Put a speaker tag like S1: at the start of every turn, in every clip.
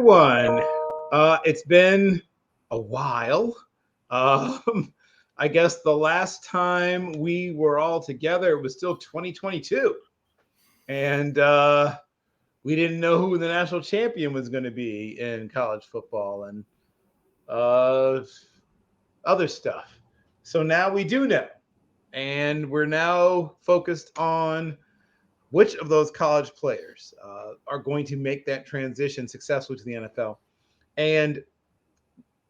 S1: everyone. It's been a while. Um, I guess the last time we were all together, it was still 2022. And we didn't know who the national champion was going to be in college football and uh, other stuff. So now we do know. And we're now focused on which of those college players are going to make that transition successfully to the NFL. And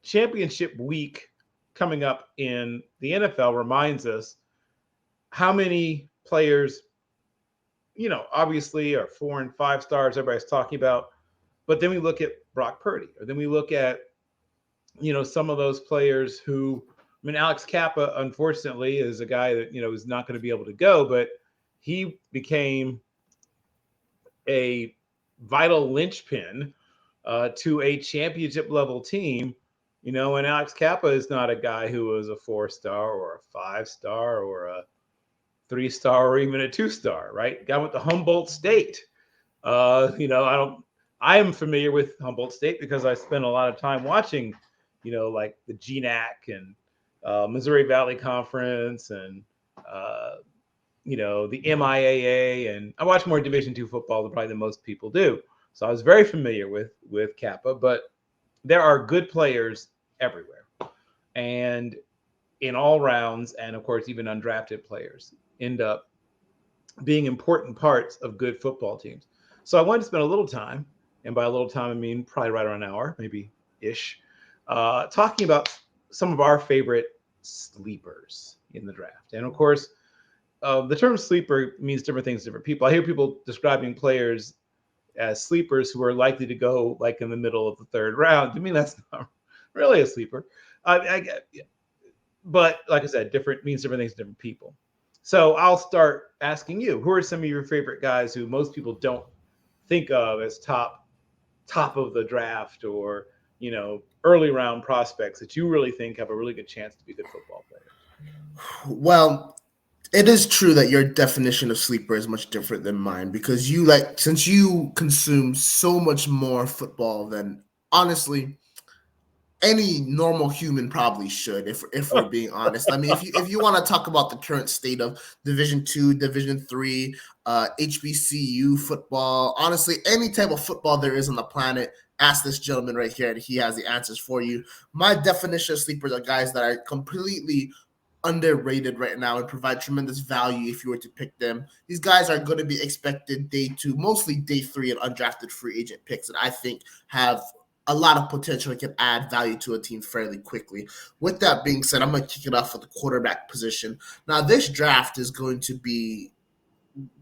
S1: championship week coming up in the NFL reminds us how many players, obviously are 4 and 5 stars, everybody's talking about. But then we look at Brock Purdy, or then we look at, some of those players who, Alex Kappa, unfortunately, is a guy that, is not going to be able to go, but he became a vital linchpin to a championship level team. And Alex Kappa is not a guy who was a 4-star or a 5-star or a 3-star or even a 2-star, right? Guy went to Humboldt State. I am familiar with Humboldt State because I spent a lot of time watching, like the GNAC and Missouri Valley Conference and, the MIAA, and I watch more Division II football probably than most people do. So I was very familiar with Kappa, but there are good players everywhere, and in all rounds, and of course, even undrafted players end up being important parts of good football teams. So I wanted to spend a little time, and by a little time, I mean probably right around an hour, maybe ish, talking about some of our favorite sleepers in the draft. And of course, the term sleeper means different things to different people. I hear people describing players as sleepers who are likely to go like in the middle of the third round. To me, that's not really a sleeper. But like I said, different means different things to different people. So I'll start asking you, who are some of your favorite guys who most people don't think of as top of the draft, or early round prospects that you really think have a really good chance to be good football players?
S2: Well, it is true that your definition of sleeper is much different than mine because since you consume so much more football than honestly any normal human probably should, if we're being honest. I mean, if you want to talk about the current state of Division II, Division III, HBCU football, honestly, any type of football there is on the planet, ask this gentleman right here, and he has the answers for you. My definition of sleepers are guys that are completely underrated right now and provide tremendous value if you were to pick them. These guys are going to be expected day 2, mostly day 3, and undrafted free agent picks that I think have a lot of potential and can add value to a team fairly quickly. With that being said, I'm going to kick it off with the quarterback position. Now, this draft is going to be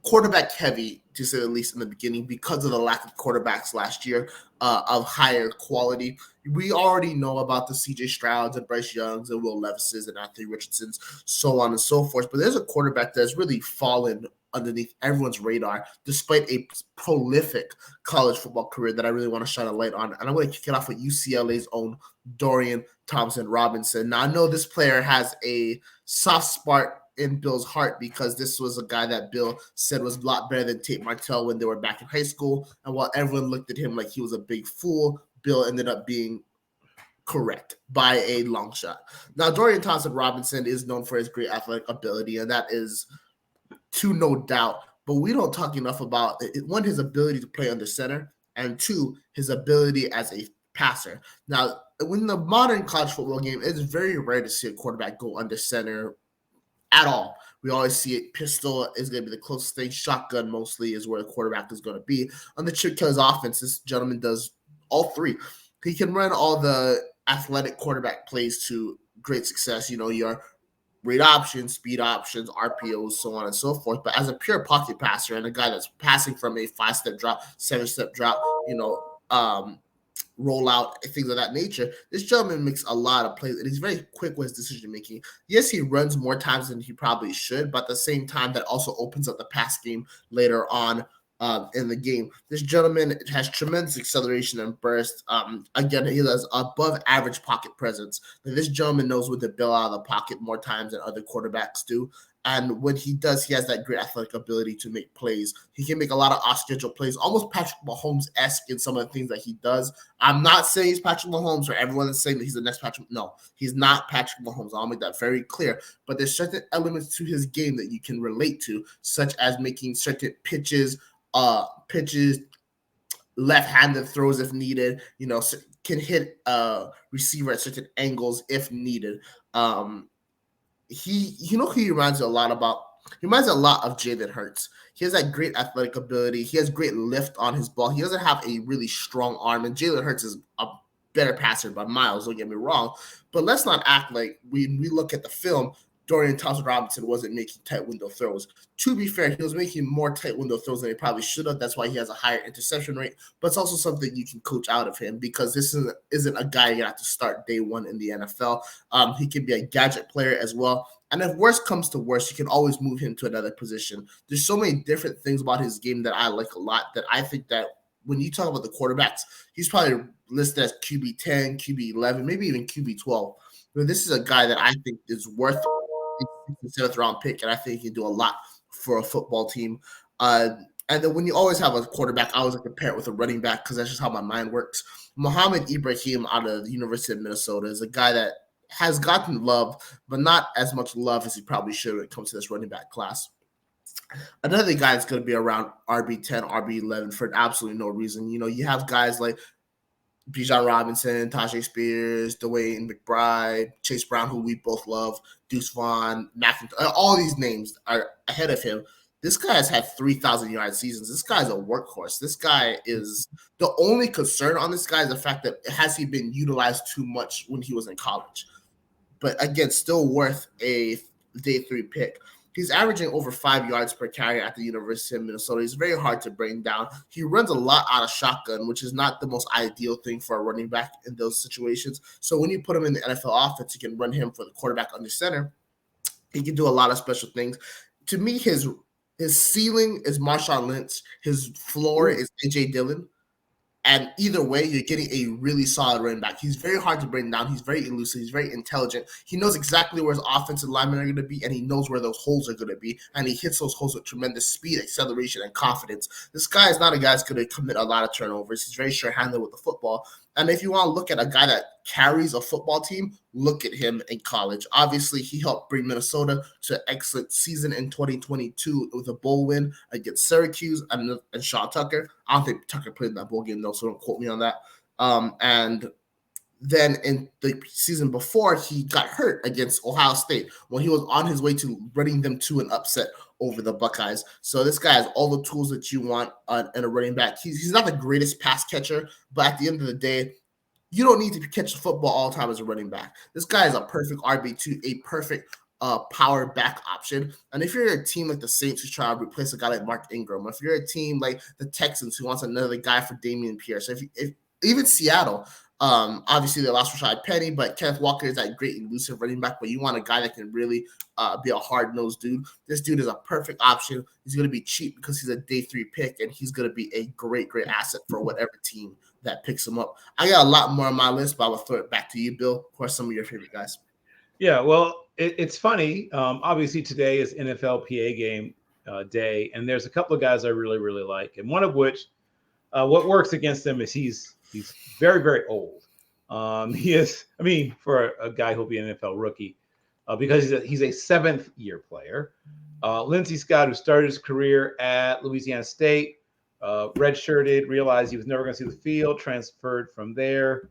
S2: quarterback heavy, to say the least, in the beginning because of the lack of quarterbacks last year of higher quality. We already know about the C.J. Strouds and Bryce Youngs and Will Levises and Anthony Richardsons, so on and so forth. But there's a quarterback that's really fallen underneath everyone's radar, despite a prolific college football career that I really want to shine a light on. And I'm going to kick it off with UCLA's own Dorian Thompson-Robinson. Now, I know this player has a soft spot in Bill's heart because this was a guy that Bill said was a lot better than Tate Martell when they were back in high school. And while everyone looked at him like he was a big fool, Bill ended up being correct by a long shot. Now, Dorian Thompson-Robinson is known for his great athletic ability, and that is to no doubt. But we don't talk enough about, one, his ability to play under center, and 2, his ability as a passer. Now, in the modern college football game, it's very rare to see a quarterback go under center at all. We always see it. Pistol is going to be the closest thing. Shotgun mostly is where the quarterback is going to be. On the Chip Kelly's offense, this gentleman does all 3. He can run all the athletic quarterback plays to great success. Your read options, speed options, RPOs, so on and so forth. But as a pure pocket passer and a guy that's passing from a 5-step drop, 7-step drop, rollout, things of that nature, this gentleman makes a lot of plays, and he's very quick with his decision making. Yes, he runs more times than he probably should, but at the same time, that also opens up the pass game later on in the game. This gentleman has tremendous acceleration and burst. Again, he has above average pocket presence. This gentleman knows when to bail out of the pocket more times than other quarterbacks do. And when he does, he has that great athletic ability to make plays. He can make a lot of off-schedule plays, almost Patrick Mahomes-esque in some of the things that he does. I'm not saying he's Patrick Mahomes, or everyone is saying that he's the next Patrick. No, he's not Patrick Mahomes. I'll make that very clear. But there's certain elements to his game that you can relate to, such as making certain pitches left-handed throws if needed, can hit a receiver at certain angles if needed. Who he reminds me a lot about? He reminds me a lot of Jalen Hurts. He has that great athletic ability. He has great lift on his ball. He doesn't have a really strong arm, and Jalen Hurts is a better passer by miles, don't get me wrong. But let's not act like when we look at the film, Dorian Thompson-Robinson wasn't making tight window throws. To be fair, he was making more tight window throws than he probably should have. That's why he has a higher interception rate. But it's also something you can coach out of him, because this isn't a guy you have to start day one in the NFL. He can be a gadget player as well. And if worse comes to worse, you can always move him to another position. There's so many different things about his game that I like a lot, that I think that when you talk about the quarterbacks, he's probably listed as QB 10, QB 11, maybe even QB 12. But this is a guy that I think is worth the seventh round pick, and I think he can do a lot for a football team. And then when you always have a quarterback, I always like to pair it with a running back, because that's just how my mind works. Mohamed Ibrahim out of the University of Minnesota is a guy that has gotten love, but not as much love as he probably should when it comes to this running back class. Another guy that's going to be around RB10, RB11 for absolutely no reason. You have guys like Bijan Robinson, Tajay Spears, Dwayne McBride, Chase Brown, who we both love, Deuce Vaughn, McIntyre. All these names are ahead of him. This guy has had 3,000-yard seasons. This guy's a workhorse. This guy is – the only concern on this guy is the fact that has he been utilized too much when he was in college. But, again, still worth a day 3 pick. He's averaging over 5 yards per carry at the University of Minnesota. He's very hard to bring down. He runs a lot out of shotgun, which is not the most ideal thing for a running back in those situations. So when you put him in the NFL offense, you can run him for the quarterback under center. He can do a lot of special things. To me, his ceiling is Marshawn Lynch. His floor is A.J. Dillon. And either way, you're getting a really solid running back. He's very hard to bring down. He's very elusive. He's very intelligent. He knows exactly where his offensive linemen are going to be, and he knows where those holes are going to be. And he hits those holes with tremendous speed, acceleration, and confidence. This guy is not a guy that's going to commit a lot of turnovers. He's very sure-handed with the football. And if you want to look at a guy that carries a football team, look at him in college. Obviously, he helped bring Minnesota to an excellent season in 2022 with a bowl win against Syracuse and Sean Tucker. I don't think Tucker played in that bowl game, though, so don't quote me on that. And then in the season before, he got hurt against Ohio State when he was on his way to running them to an upset over the Buckeyes. So this guy has all the tools that you want in a running back. He's not the greatest pass catcher, but at the end of the day, you don't need to catch the football all the time as a running back. This guy is a perfect RB2, a perfect power back option. And if you're a team like the Saints who's trying to replace a guy like Mark Ingram, if you're a team like the Texans who wants another guy for Dameon Pierce, if even Seattle, obviously they lost Rashad Penny, but Kenneth Walker is that great elusive running back, but you want a guy that can really be a hard-nosed dude. This dude is a perfect option. He's going to be cheap because he's a day 3 pick, and he's going to be a great asset for whatever team that picks him up. I got a lot more on my list, but I will throw it back to you, Bill. Who are some of your favorite guys?
S1: Yeah, well, it's funny. Obviously, today is NFL PA game day, and there's a couple of guys I really, really like, and one of which, what works against him is he's very, very old. He is, I mean, for a guy who'll be an NFL rookie, because he's a 7th-year player. Lindsey Scott, who started his career at Louisiana State, redshirted, realized he was never going to see the field, transferred from there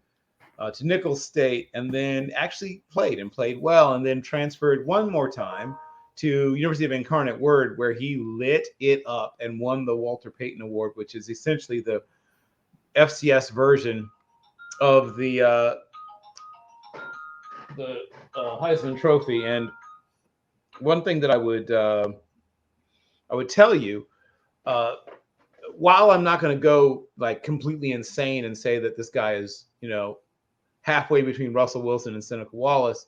S1: to Nicholls State, and then actually played well, and then transferred one more time to University of Incarnate Word, where he lit it up and won the Walter Payton Award, which is essentially the FCS version of the Heisman Trophy. And one thing that I would tell you, while I'm not going to go like completely insane and say that this guy is, halfway between Russell Wilson and Seneca Wallace,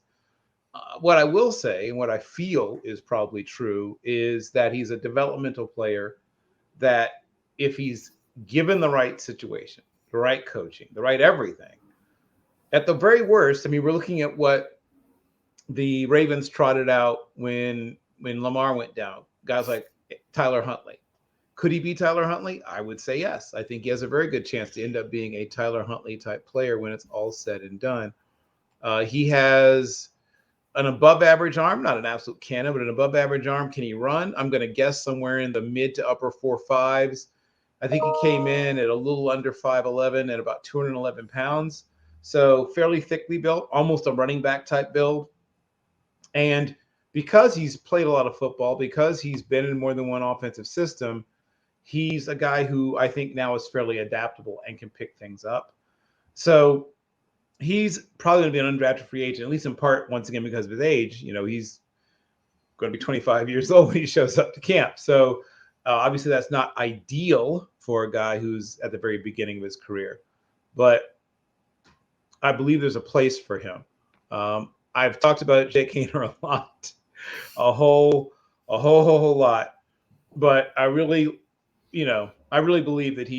S1: what I will say and what I feel is probably true is that he's a developmental player that if he's given the right situation, the right coaching, the right everything, at the very worst, I mean, we're looking at what the Ravens trotted out when when Lamar went down, guys like Tyler Huntley. Could he be Tyler Huntley? I would say yes. I think he has a very good chance to end up being a Tyler Huntley type player when it's all said and done. He has an above average arm, not an absolute cannon, but an above average arm. Can he run? I'm going to guess somewhere in the mid to upper 4.5s. I think he came in at a little under 5'11" and about 211 pounds. So fairly thickly built, almost a running back type build. And because he's played a lot of football, because he's been in more than one offensive system, he's a guy who I think now is fairly adaptable and can pick things up. So he's probably going to be an undrafted free agent, at least in part, once again, because of his age. You know, he's going to be 25 years old when he shows up to camp. So obviously that's not ideal for a guy who's at the very beginning of his career. But I believe there's a place for him. I've talked about Jake Haener a lot, a whole lot. But I really believe that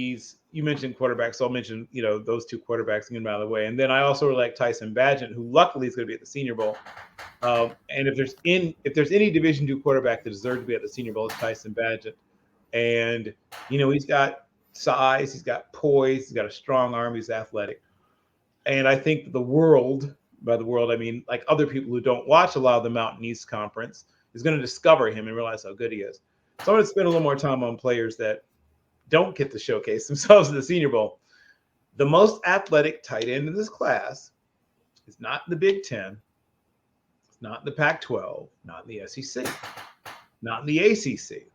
S1: you mentioned quarterbacks, so I'll mention, those two quarterbacks and get them out of the way. And then I also really like Tyson Bagent, who luckily is going to be at the Senior Bowl. And if there's any Division II quarterback that deserves to be at the Senior Bowl, it's Tyson Bagent. And, he's got size, he's got poise, he's got a strong arm, he's athletic. And I think the world, by the world, I mean like other people who don't watch a lot of the Mountain East Conference, is going to discover him and realize how good he is. So I'm going to spend a little more time on players that don't get to showcase themselves in the Senior Bowl. The most athletic tight end in this class is not in the Big Ten. It's not in the Pac-12, not in the SEC, not in the ACC.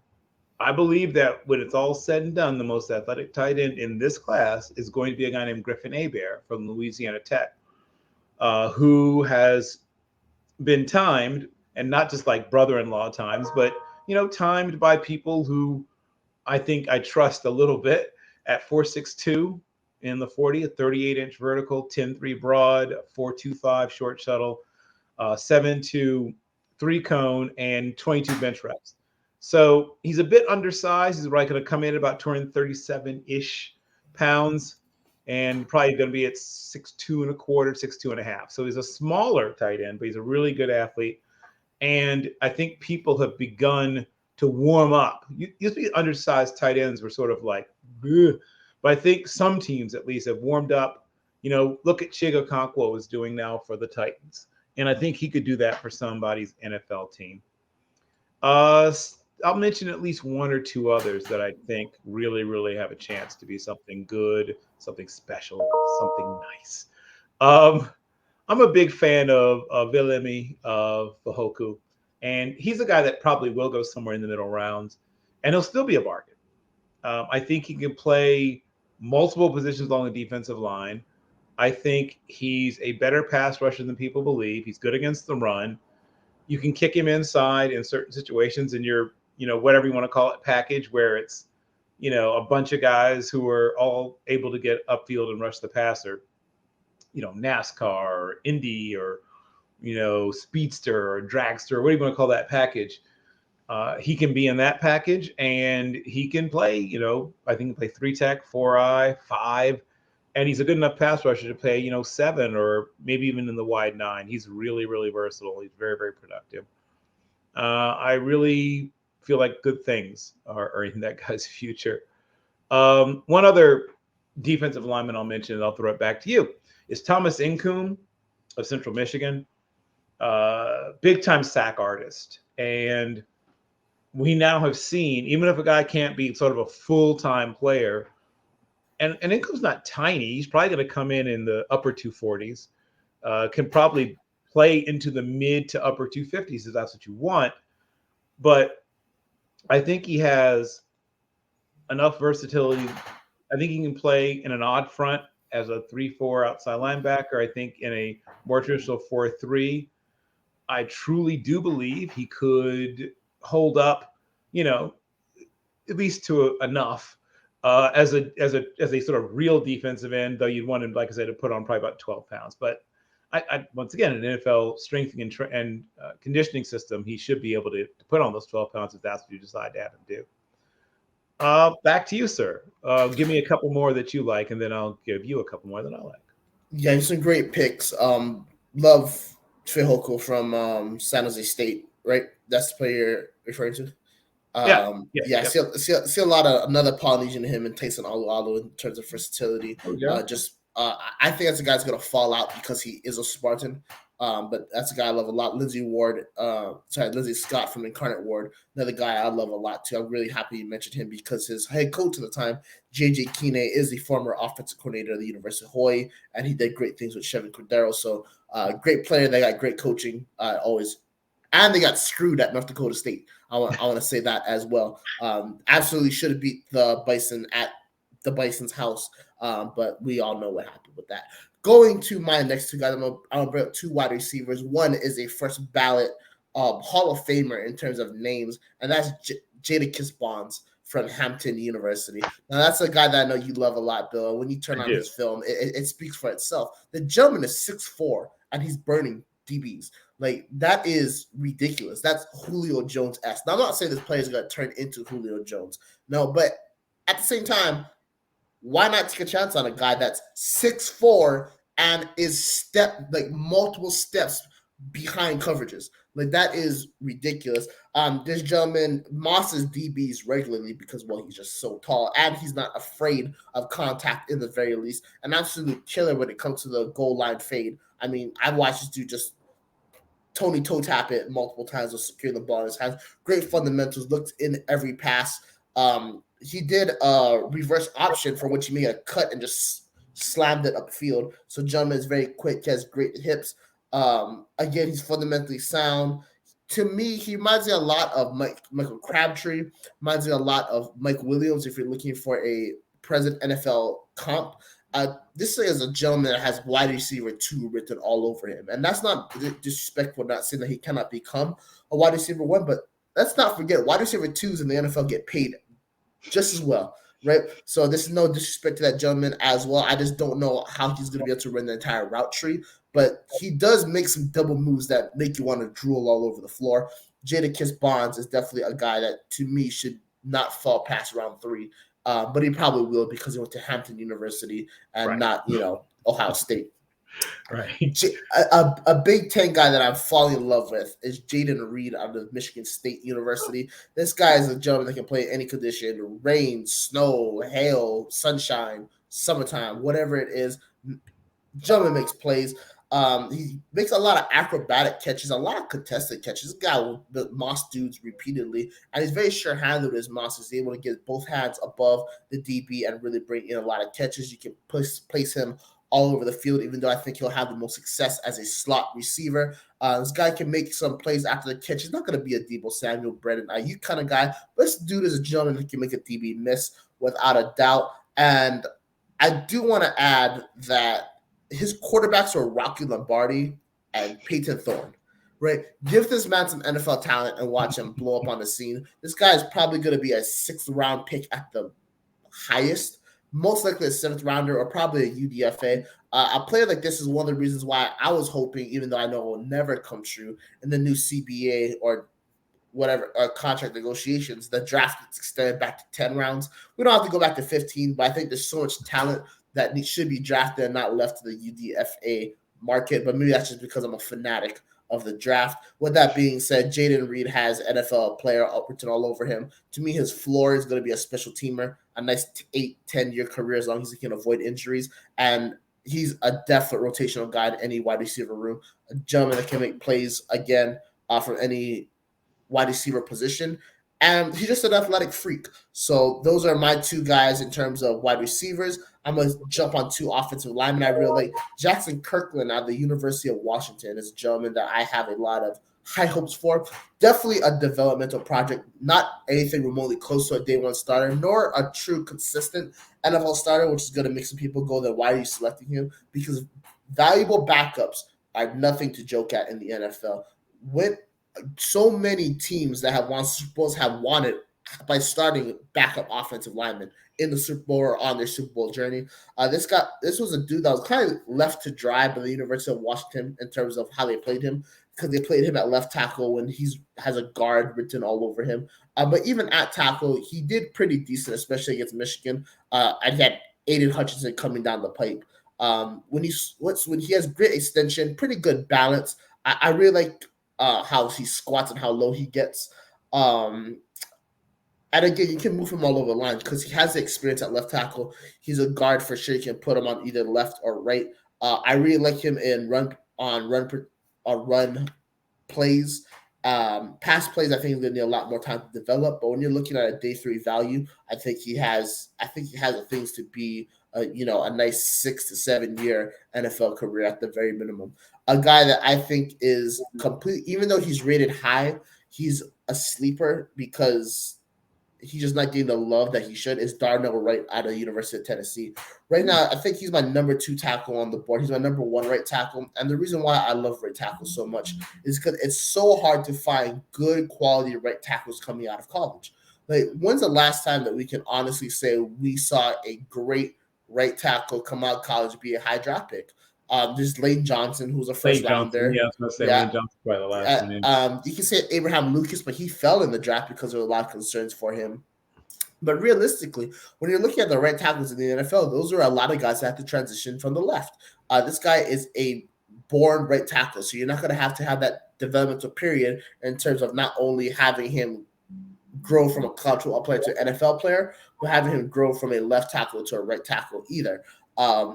S1: I believe that when it's all said and done, the most athletic tight end in this class is going to be a guy named Griffin Hebert from Louisiana Tech, who has been timed, and not just like brother-in-law times, but timed by people who I think I trust a little bit at 4.62 in the 40, a 38-inch vertical, 10.3 broad, 4.25 short shuttle, 7.2 3-cone, and 22 bench reps. So he's a bit undersized. He's probably going to come in at about 237-ish pounds and probably going to be at 6'2 1/4, 6'2 1/2. So he's a smaller tight end, but he's a really good athlete. And I think people have begun to warm up. Used to be undersized tight ends were sort of like, ugh. But I think some teams at least have warmed up. Look at Chig Okonkwo is doing now for the Titans. And I think he could do that for somebody's NFL team. I'll mention at least one or two others that I think really, really have a chance to be something good, something special, something nice. I'm a big fan of Viliami Fehoko, and he's a guy that probably will go somewhere in the middle rounds, and he'll still be a bargain. I think he can play multiple positions along the defensive line. I think he's a better pass rusher than people believe. He's good against the run. You can kick him inside in certain situations in your, whatever you want to call it, package, where it's, a bunch of guys who are all able to get upfield and rush the passer. NASCAR or Indy or, Speedster or Dragster, what do you want to call that package? He can be in that package, and he can play, I think he can play 3-tech, 4-eye, 5, and he's a good enough pass rusher to play, 7 or maybe even in the wide 9. He's really, really versatile. He's very, very productive. I really feel like good things are in that guy's future. One other defensive lineman I'll mention, and I'll throw it back to you, is Thomas Incoom of Central Michigan. Big time sack artist. And we now have seen, even if a guy can't be sort of a full-time player, and Incoom's not tiny, he's probably going to come in the upper 240s, can probably play into the mid to upper 250s if that's what you want. But I think he has enough versatility. I think he can play in an odd front as a 3-4 outside linebacker. I think in a more traditional 4-3, I truly do believe he could hold up, at least to enough as a sort of real defensive end, though you'd want him, like I said, to put on probably about 12 pounds. But I once again, an NFL strength and conditioning system, he should be able to put on those 12 pounds if that's what you decide to have him do. Back to you, sir. Give me a couple more that you like, and then I'll give you a couple more that I like.
S2: Yeah, some great picks. Love Fehoko from San Jose State, right? That's the player you're referring to.
S1: Yeah,
S2: Yeah,
S1: yeah.
S2: see a lot of another Polynesian in him and Tyson Alualu in terms of versatility.
S1: Oh, yeah.
S2: I think that's a guy's gonna fall out because he is a Spartan. But that's a guy I love a lot. Lindsey Scott from Incarnate Ward, another guy I love a lot too. I'm really happy you mentioned him because his head coach at the time, JJ Kine, is the former offensive coordinator of the University of Hawaii, and he did great things with Chevin Cordero. So, great player. They got great coaching always, and they got screwed at North Dakota State. I want to say that as well. Absolutely should have beat the Bison at the Bison's house, but we all know what happened with that. Going to my next two guys, I'm gonna bring up two wide receivers. One is a first ballot Hall of Famer in terms of names, and that's Jadakiss Bonds from Hampton University. Now that's a guy that I know you love a lot, Bill. When you turn on his film, it speaks for itself. The gentleman is 6'4", and he's burning DBs. Like, that is ridiculous. That's Julio Jones-esque. Now, I'm not saying this player is going to turn into Julio Jones. No, but at the same time, why not take a chance on a guy that's 6'4" and is multiple steps behind coverages? Like, that is ridiculous. This gentleman mosses DBs regularly because, well, he's just so tall and he's not afraid of contact in the very least. An absolute killer when it comes to the goal line fade. I mean, I've watched this dude just Tony toe tap it multiple times to secure the ball in his hands. Great fundamentals, looked in every pass. He did a reverse option for which he made a cut and just slammed it upfield. So gentleman is very quick, has great hips. Again, he's fundamentally sound. To me, he reminds me a lot of Michael Crabtree, reminds me a lot of Mike Williams if you're looking for a present NFL comp. This is a gentleman that has wide receiver 2 written all over him. And that's not disrespectful, not saying that he cannot become a wide receiver 1, but let's not forget wide receiver 2s in the NFL get paid just as well, right? So this is no disrespect to that gentleman as well. I just don't know how he's going to be able to run the entire route tree, but he does make some double moves that make you want to drool all over the floor. Jadakiss Bonds is definitely a guy that, to me, should not fall past round 3. But he probably will because he went to Hampton University and not, Ohio State.
S1: Right.
S2: A Big Ten guy that I'm falling in love with is Jaden Reed out of Michigan State University. This guy is a gentleman that can play in any condition: rain, snow, hail, sunshine, summertime, whatever it is. Gentleman makes plays. He makes a lot of acrobatic catches, a lot of contested catches. This guy will moss dudes repeatedly, and he's very sure-handed with his moss. He's able to get both hands above the DB and really bring in a lot of catches. You can place him all over the field, even though I think he'll have the most success as a slot receiver. This guy can make some plays after the catch. He's not going to be a Deebo Samuel, Brandon Ayuk kind of guy, but this dude is a gentleman that can make a DB miss without a doubt. And I do want to add that his quarterbacks are Rocky Lombardi and Peyton Thorne, right? Give this man some NFL talent and watch him blow up on the scene. This guy is probably going to be a 6th round pick at the highest, most likely a 7th rounder or probably a UDFA. A player like this is one of the reasons why I was hoping, even though I know it will never come true, in the new CBA or whatever contract negotiations, the draft gets extended back to 10 rounds. We don't have to go back to 15, but I think there's so much talent that should be drafted and not left to the UDFA market. But maybe that's just because I'm a fanatic of the draft. With that being said, Jaden Reed has NFL player written all over him. To me, his floor is going to be a special teamer, a nice 8-10-year career as long as he can avoid injuries. And he's a definite rotational guy in any wide receiver room, a gentleman that can make plays again from any wide receiver position. And he's just an athletic freak. So those are my 2 guys in terms of wide receivers. I'm going to jump on 2 offensive linemen I really like. Jackson Kirkland out of the University of Washington is a gentleman that I have a lot of high hopes for. Definitely a developmental project, not anything remotely close to a day 1 starter, nor a true consistent NFL starter, which is going to make some people go, then why are you selecting him? Because valuable backups are nothing to joke at in the NFL. When so many teams that have won Super Bowls have won it by starting backup offensive linemen in the Super Bowl or on their Super Bowl journey. This was a dude that was kind of left to dry by the University of Washington in terms of how they played him, because they played him at left tackle when he has a guard written all over him. But even at tackle, he did pretty decent, especially against Michigan. And he had Aiden Hutchinson coming down the pipe. When he has great extension, pretty good balance. I really like how he squats and how low he gets. And again, you can move him all over the line because he has the experience at left tackle. He's a guard for sure. You can put him on either left or right. I really like him in run plays. Pass plays, I think he's gonna need a lot more time to develop. But when you're looking at a day 3 value, I think he has the things to be a nice 6 to 7 year NFL career at the very minimum. A guy that I think is complete, even though he's rated high, he's a sleeper because he's just not getting the love that he should, is Darnell Wright out of the University of Tennessee. Right now, I think he's my number 2 tackle on the board. He's my number 1 right tackle. And the reason why I love right tackle so much is because it's so hard to find good quality right tackles coming out of college. Like, when's the last time that we can honestly say we saw a great right tackle come out of college, be a high draft pick? There's Lane Johnson, who's a first rounder.
S1: Yeah, I was going to say Lane Johnson probably the last one.
S2: You can say Abraham Lucas, but he fell in the draft because there were a lot of concerns for him. But realistically, when you're looking at the right tackles in the NFL, those are a lot of guys that have to transition from the left. This guy is a born right tackle, so you're not going to have that developmental period in terms of not only having him grow from a college football player to an NFL player, but having him grow from a left tackle to a right tackle either.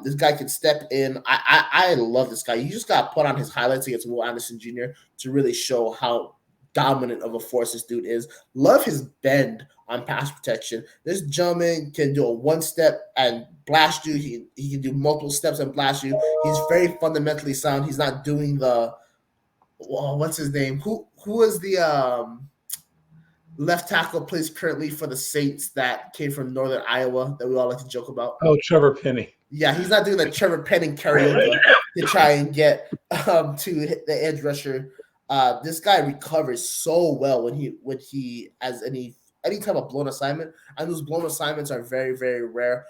S2: This guy can step in. I love this guy. You just got to put on his highlights against Will Anderson Jr. to really show how dominant of a force this dude is. Love his bend on pass protection. This gentleman can do a one step and blast you. He can do multiple steps and blast you. He's very fundamentally sound. He's not doing the what's his name? Who is the left tackle plays currently for the Saints that came from Northern Iowa that we all like to joke about?
S1: Oh, Trevor Penny.
S2: Yeah, he's not doing the Trevor Penning karaoke to try and get to the edge rusher. This guy recovers so well when he has any type of blown assignment, and those blown assignments are very, very rare.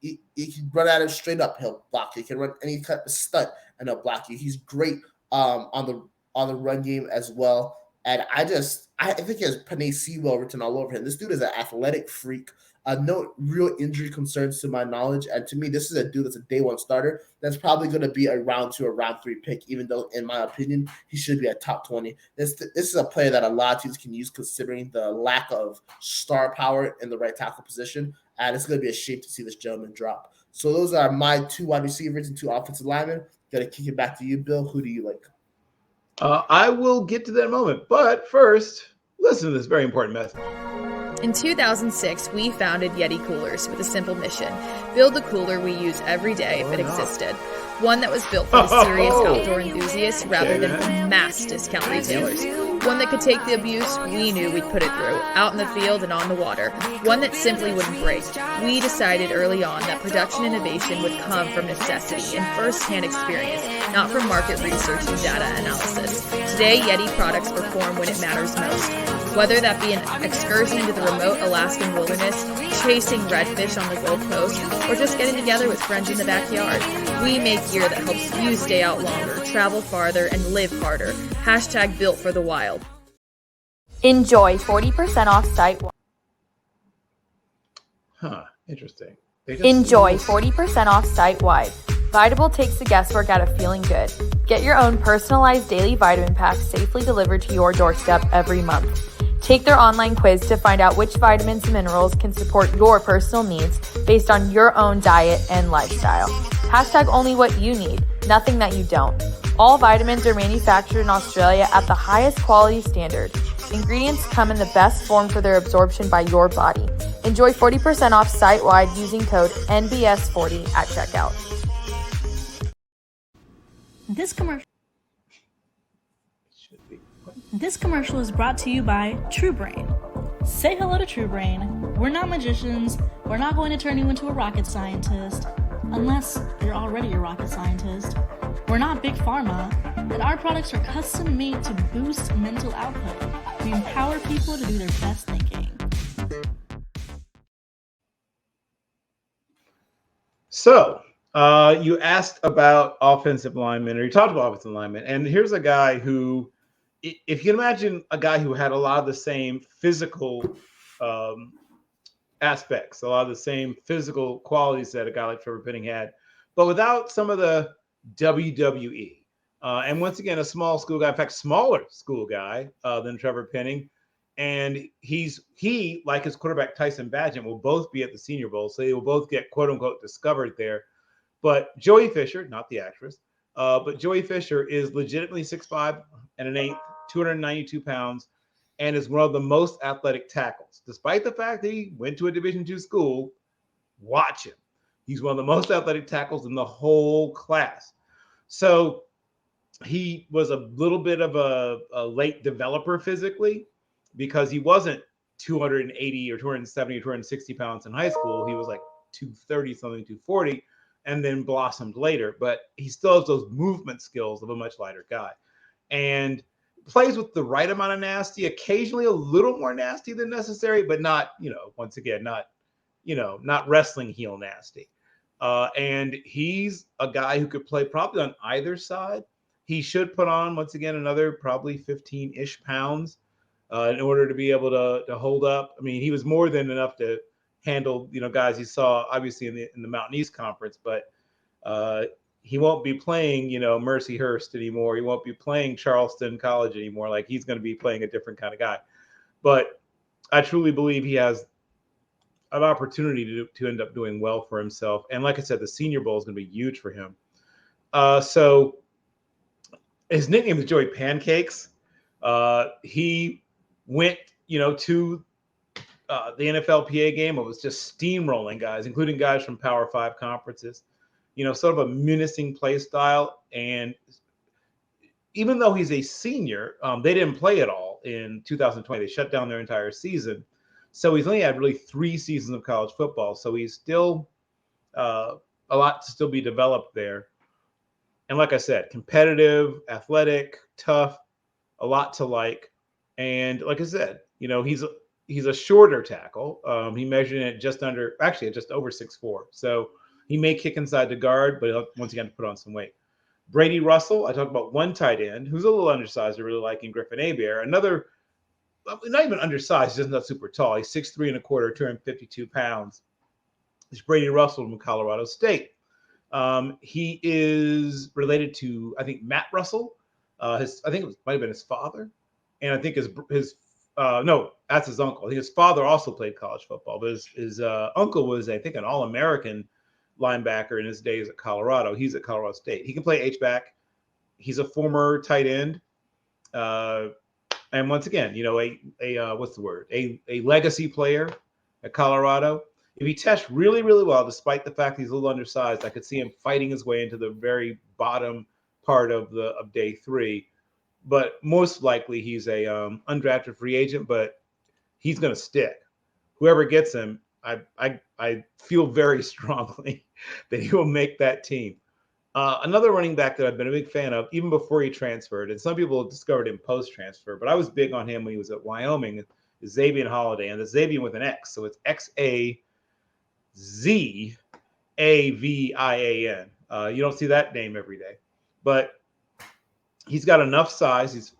S2: He can run at him straight up, he'll block you. He can run any type of stunt and he'll block you. He's great on the run game as well. And I think he has Penei Sewell written all over him. This dude is an athletic freak. No real injury concerns to my knowledge. And to me, this is a dude that's a day 1 starter that's probably going to be a round 2 or round 3 pick, even though, in my opinion, he should be a top 20. This is a player that a lot of teams can use considering the lack of star power in the right tackle position. And it's going to be a shame to see this gentleman drop. So those are my 2 wide receivers and 2 offensive linemen. Got to kick it back to you, Bill. Who do you like?
S1: I will get to that moment. But first, listen to this very important message.
S3: In 2006, we founded Yeti Coolers with a simple mission: build the cooler we use every day if it existed. One that was built for the serious outdoor enthusiasts rather than for mass discount retailers. One that could take the abuse we knew we'd put it through, out in the field and on the water. One that simply wouldn't break. We decided early on that production innovation would come from necessity and first-hand experience, not from market research and data analysis. Today, Yeti products perform when it matters most. Whether that be an excursion into the remote Alaskan wilderness, chasing redfish on the Gold Coast, or just getting together with friends in the backyard, we make gear that helps you stay out longer, travel farther, and live harder. Hashtag built for the wild.
S4: Enjoy 40% off site-wide.
S1: Interesting.
S4: Enjoy 40% off site-wide. Vitable takes the guesswork out of feeling good. Get your own personalized daily vitamin pack safely delivered to your doorstep every month. Take their online quiz to find out which vitamins and minerals can support your personal needs based on your own diet and lifestyle. Hashtag only what you need, nothing that you don't. All vitamins are manufactured in Australia at the highest quality standard. Ingredients come in the best form for their absorption by your body. Enjoy 40% off site-wide using code NBS40 at checkout.
S5: This commercial is brought to you by TrueBrain. Say hello to TrueBrain. We're not magicians. We're not going to turn you into a rocket scientist, unless you're already a rocket scientist. We're not big pharma, and our products are custom made to boost mental output. We empower people to do their best thinking.
S1: So, you asked about offensive linemen, or you talked about offensive linemen, and here's a guy who, if you can imagine a guy who had a lot of the same physical aspects, a lot of the same physical qualities that a guy like Trevor Penning had, but without some of the WWE, And once again, a small school guy, in fact, smaller school guy than Trevor Penning. And he, like his quarterback Tyson Bagent, will both be at the Senior Bowl. So they will both get quote unquote discovered there. But Joey Fisher, not the actress, but Joey Fisher is legitimately 6'5" and an eighth, 292 pounds, and is one of the most athletic tackles. Despite the fact that he went to a Division II school, watch him. He's one of the most athletic tackles in the whole class. So he was a little bit of a late developer physically because he wasn't 280 or 270 or 260 pounds in high school. He was like 230 something, 240, and then blossomed later. But he still has those movement skills of a much lighter guy, and plays with the right amount of nasty, occasionally a little more nasty than necessary, but not, once again, not wrestling heel nasty. And he's a guy who could play probably on either side. He should put on, once again, another probably 15-ish pounds in order to be able to hold up. I mean, he was more than enough to handle, guys he saw obviously in the Mountain East Conference, but he won't be playing, Mercyhurst anymore. He won't be playing Charleston College anymore. Like, he's going to be playing a different kind of guy. But I truly believe he has an opportunity to end up doing well for himself. And like I said, the Senior Bowl is going to be huge for him. So his nickname is Joey Pancakes. He went, to the NFLPA game. It was just steamrolling guys, including guys from Power 5 conferences. Sort of a menacing play style. And even though he's a senior, they didn't play at all in 2020. They shut down their entire season. So he's only had really 3 seasons of college football. So he's still a lot to still be developed there. And like I said, competitive, athletic, tough, a lot to like. And like I said, he's a shorter tackle. He measured it just over 6'4". So he may kick inside the guard, but he'll once again put on some weight. Brady Russell, I talked about one tight end who's a little undersized. I really like in Griffin Hebert. Another, not even undersized, he's just not super tall. He's 6'3 1/4, 252 pounds. It's Brady Russell from Colorado State. He is related to, I think, Matt Russell. I think it might have been his father, and I think that's his uncle. I think his father also played college football, but his uncle was, I think, an All-American linebacker in his days at Colorado. He's at Colorado State. He can play H-back. He's a former tight end, and once again, a legacy player at Colorado. If he tests really, really well, despite the fact he's a little undersized, I could see him fighting his way into the very bottom part of day 3. But most likely he's a undrafted free agent, but he's going to stick. Whoever gets him, I feel very strongly that he will make that team. Another running back that I've been a big fan of, even before he transferred, and some people discovered him post-transfer, but I was big on him when he was at Wyoming, is Xavier Holiday, and it's Xavier with an X, so it's Xavian. You don't see that name every day, but he's got enough size. He's,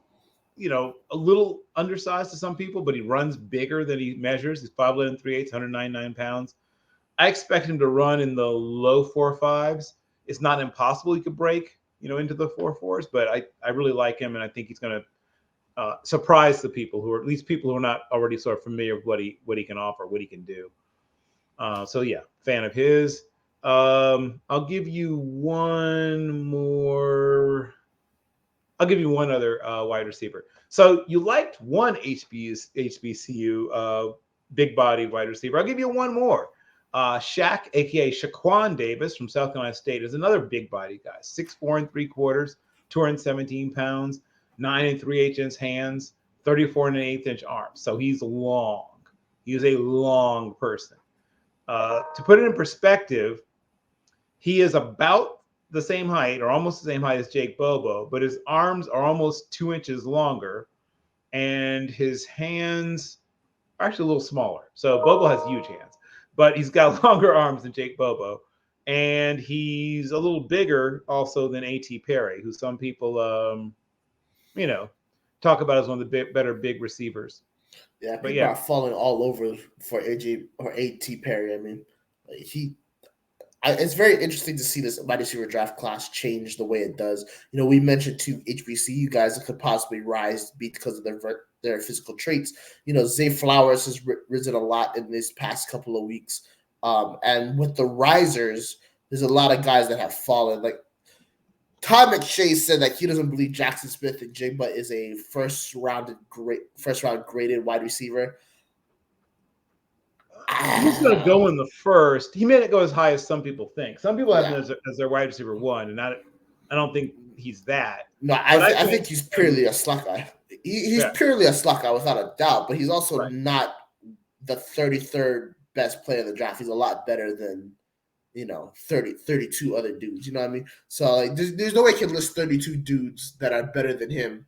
S1: a little undersized to some people, but he runs bigger than he measures. He's 5'11", 3/8", 199 pounds. I expect him to run in the low 4.5s. It's not impossible he could break, into the 4.4s, but I really like him, and I think he's going to surprise the people who are, at least people who are not already sort of familiar with what he can offer, what he can do. So yeah, fan of his. I'll give you one other wide receiver. So you liked one HBCU big body wide receiver. I'll give you one more. Shaq, aka Shaquan Davis from South Carolina State, is another big body guy. 6'4 3/4, 217 pounds, 9 3/8 hands, 34 1/8 arms. So he's long. He is a long person. To put it in perspective, he is about the same height, or almost the same height as Jake Bobo, but his arms are almost 2 inches longer, and his hands are actually a little smaller. So Bobo has huge hands, but he's got longer arms than Jake Bobo, and he's a little bigger also than A.T. Perry, who some people, talk about as one of the better big receivers.
S2: Yeah, people are falling all over for AJ or A.T. Perry. I mean, it's very interesting to see this wide receiver draft class change the way it does. We mentioned two HBCU guys that could possibly rise because of their physical traits. Zay Flowers has risen a lot in this past couple of weeks. And with the risers, there's a lot of guys that have fallen. Like Todd McShay said that he doesn't believe Jackson Smith and Jigba is a first round graded wide receiver.
S1: He's going to go in the first. He may not go as high as some people think. Some people have him as their wide receiver 1, and I don't think he's that.
S2: No, I think he's purely a slot guy. He's purely a slot guy without a doubt, but he's also not the 33rd best player in the draft. He's a lot better than 32 other dudes. You know what I mean? So like, there's no way he can list 32 dudes that are better than him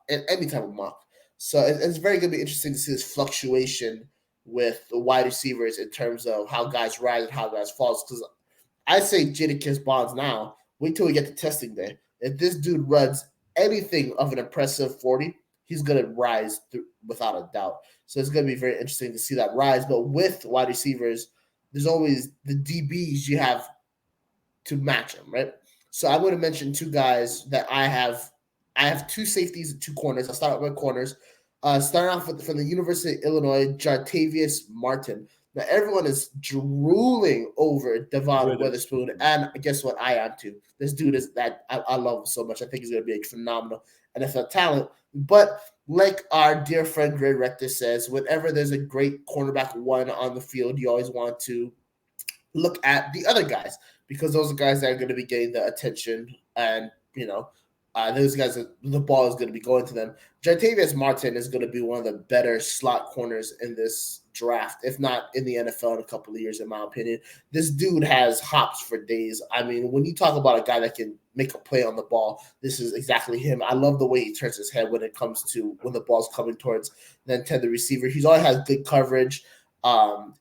S2: in any type of mock. So it's very going to be interesting to see this fluctuation with the wide receivers in terms of how guys rise and how guys fall. Because I say Jadakiss Bonds now. Wait till we get to testing day. If this dude runs anything of an impressive 40, he's going to rise without a doubt. So it's going to be very interesting to see that rise. But with wide receivers, there's always the DBs you have to match them, right? So I'm going to mention two guys that I have. I have two safeties and two corners. I'll start with my corners. Starting off from the University of Illinois, Jartavius Martin. Now, everyone is drooling over Devon Witherspoon, and guess what? I am too. This dude is that I love him so much. I think he's going to be a phenomenal NFL talent. But like our dear friend Greg Rector says, whenever there's a great cornerback 1 on the field, you always want to look at the other guys because those are guys that are going to be getting the attention and, those guys, the ball is going to be going to them. Jartavius Martin is going to be one of the better slot corners in this draft, if not in the NFL in a couple of years, in my opinion. This dude has hops for days. I mean, when you talk about a guy that can make a play on the ball, this is exactly him. I love the way he turns his head when it comes to when the ball's coming towards the intended receiver. He's always has good coverage.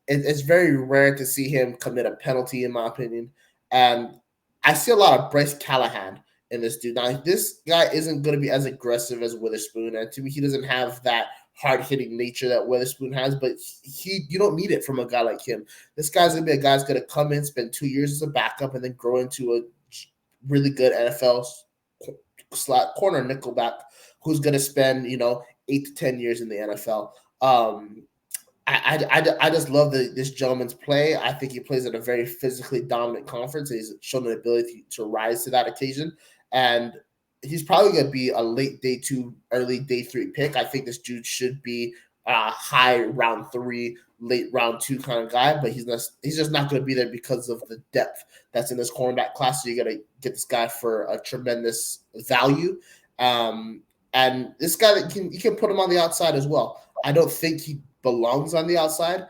S2: It's very rare to see him commit a penalty, in my opinion. And I see a lot of Bryce Callahan in this dude. Now, this guy isn't going to be as aggressive as Witherspoon, and to me, he doesn't have that hard-hitting nature that Witherspoon has, but you don't need it from a guy like him. This guy's going to be a guy that's going to come in, spend 2 years as a backup, and then grow into a really good NFL slot corner nickelback who's going to spend, 8 to 10 years in the NFL. I just love this gentleman's play. I think he plays at a very physically dominant conference. He's shown an ability to rise to that occasion. And he's probably going to be a late day 2, early day 3 pick. I think this dude should be a high round 3, late round 2 kind of guy, but he's just not going to be there because of the depth that's in this cornerback class. So you got to get this guy for a tremendous value. And this guy you can put him on the outside as well. I don't think he belongs on the outside,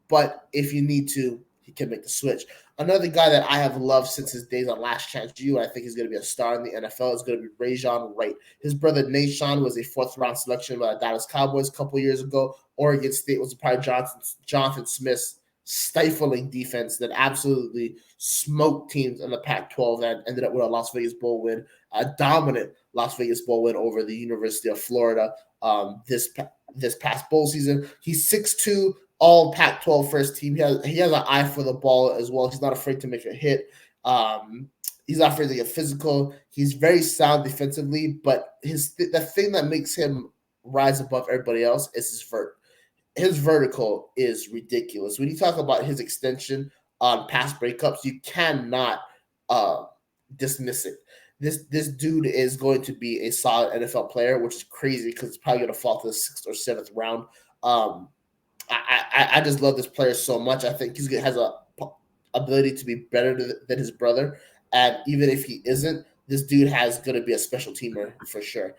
S2: but if you need to, he can make the switch. Another guy that I have loved since his days on Last Chance U, and I think he's going to be a star in the NFL, is going to be Rajon Wright. His brother Nashawn was a 4th-round selection by the Dallas Cowboys a couple years ago. Oregon State was probably Jonathan Smith's stifling defense that absolutely smoked teams in the Pac-12 and ended up with a Las Vegas Bowl win, a dominant Las Vegas Bowl win over the University of Florida this past bowl season. He's 6'2", all Pac-12 first team. He has an eye for the ball as well. He's not afraid to make a hit. He's not afraid to get physical. He's very sound defensively, but the thing that makes him rise above everybody else is his vert. His vertical is ridiculous. When you talk about his extension on pass breakups, you cannot dismiss it. This dude is going to be a solid NFL player, which is crazy because it's probably going to fall to the 6th or 7th round. I just love this player so much. I think he has a ability to be better than his brother, and even if he isn't, this dude has going to be a special teamer for sure.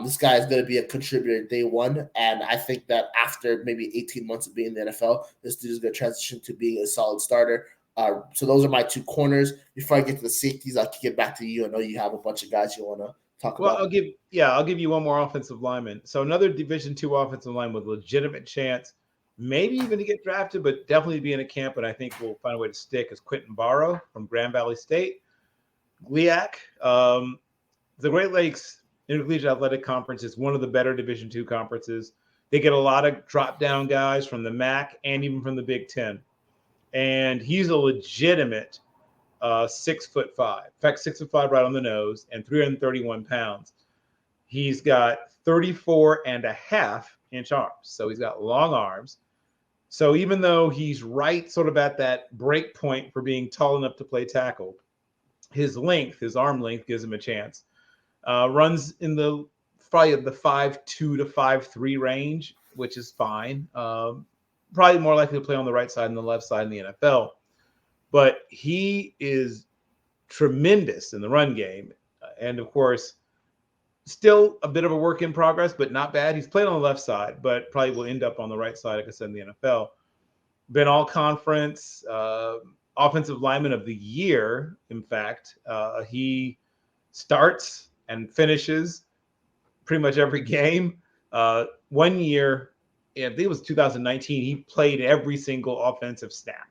S2: This guy is going to be a contributor day 1, and I think that after maybe 18 months of being in the NFL, this dude is going to transition to being a solid starter. So those are my 2 corners. Before I get to the safeties, I'll kick it back to you. I know you have a bunch of guys you want to talk about.
S1: I'll give you one more offensive lineman. So another Division II offensive line with a legitimate chance, maybe even to get drafted, but definitely be in a camp, and I think we'll find a way to stick, is Quentin Barrow from Grand Valley State. GLIAC, the Great Lakes Intercollegiate Athletic Conference is one of the better Division II conferences. They get a lot of drop-down guys from the MAC and even from the Big Ten. and he's a legitimate 6'5". In fact, 6'5" right on the nose, and 331 pounds. He's got 34.5-inch arms, so he's got long arms. So even though he's right sort of at that break point for being tall enough to play tackle, his arm length gives him a chance. Runs in the probably the 5'2" to 5'3" range, which is fine. Probably more likely to play on the right side than the left side in the NFL. But he is tremendous in the run game. And of course, still a bit of a work in progress, but not bad. He's played on the left side, but probably will end up on the right side, like I said, in the NFL. Been all conference, offensive lineman of the year. In fact, he starts and finishes pretty much every game. 1 year, I think it was 2019, he played every single offensive snap,